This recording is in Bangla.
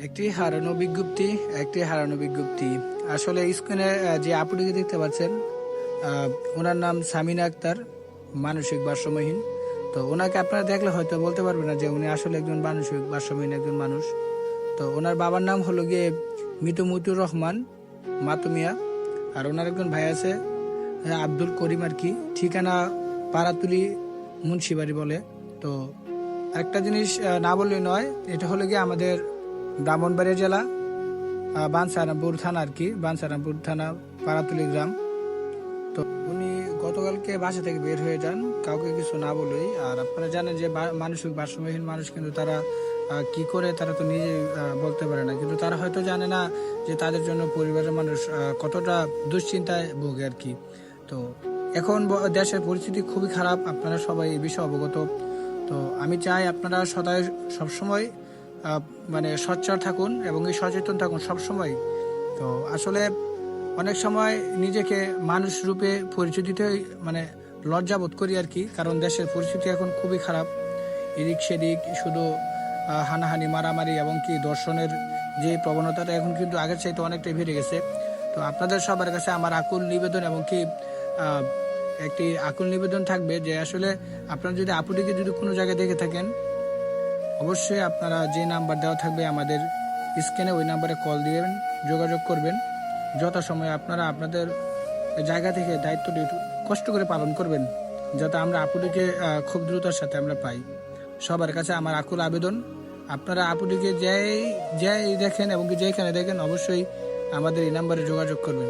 একটি হারানো বিজ্ঞপ্তি আসলে স্ক্রিনে যে আপুটিকে দেখতে পাচ্ছেন, ওনার নাম সামিনা আক্তার, মানসিক ভারসাম্যহীন। তো ওনাকে আপনারা দেখলে হয়তো বলতে পারবেন না যে উনি আসলে একজন মানসিক ভারসাম্যহীন একজন মানুষ। তো ওনার বাবার নাম হলো গিয়ে মতিউর রহমান মাতুমিয়া, আর ওনার একজন ভাই আছে আব্দুল করিম আর কি, ঠিকানা পাড়াতুলি মুন্সিবাড়ি বলে। তো একটা জিনিস না বললেই নয়, এটা হলো গিয়ে আমাদের ব্রাহ্মণবাড়িয়া জেলা বাঞ্ছারামপুর থানা আর কি, বাঞ্ছারামপুর থানা পাড়াতুলি গ্রাম। তো উনি গতকালকে বাসা থেকে বের হয়ে যান কাউকে কিছু না বলেই। আর আপনারা জানেন যে মানসিক ভারসাম্যহীন মানুষ কিন্তু তারা কি করে তারা তো নিজে বলতে পারে না, কিন্তু তারা হয়তো জানে না যে তাদের জন্য পরিবারের মানুষ কতটা দুশ্চিন্তায় ভোগে আর কি। তো এখন দেশের পরিস্থিতি খুবই খারাপ, আপনারা সবাই এই বিষয়ে অবগত। তো আমি চাই আপনারা সবসময় মানে সোচ্চার থাকুন এবং এই সচেতন থাকুন সবসময়। তো আসলে অনেক সময় নিজেকে মানুষ রূপে পরিচয় দিতে মানে লজ্জাবোধ করি আর কি, কারণ দেশের পরিস্থিতি এখন খুবই খারাপ। এদিক সেদিক শুধু হানাহানি, মারামারি এবং কি দর্শনের যে প্রবণতাটা এখন কিন্তু আগের চাইতে অনেকটাই বেড়ে গেছে। তো আপনাদের সবার কাছে আমার আকুল নিবেদন এবং কি একটি আকুল নিবেদন থাকবে যে আসলে আপনারা যদি আপুটিকে যদি কোনো জায়গায় দেখে থাকেন, অবশ্যই আপনারা যে নাম্বার দেওয়া থাকবে আমাদের স্ক্রিনে, ওই নাম্বারে কল দিবেন, যোগাযোগ করবেন। যথাসময়ে আপনারা আপনাদের জায়গা থেকে দায়িত্বটি একটু কষ্ট করে পালন করবেন, যাতে আমরা আপুটিকে খুব দ্রুততার সাথে আমরা পাই। সবার কাছে আমার আকুল আবেদন, আপনারা আপুটিকে যেই দেখেন এবং যেখানে দেখেন অবশ্যই আমাদের এই নাম্বারে যোগাযোগ করবেন।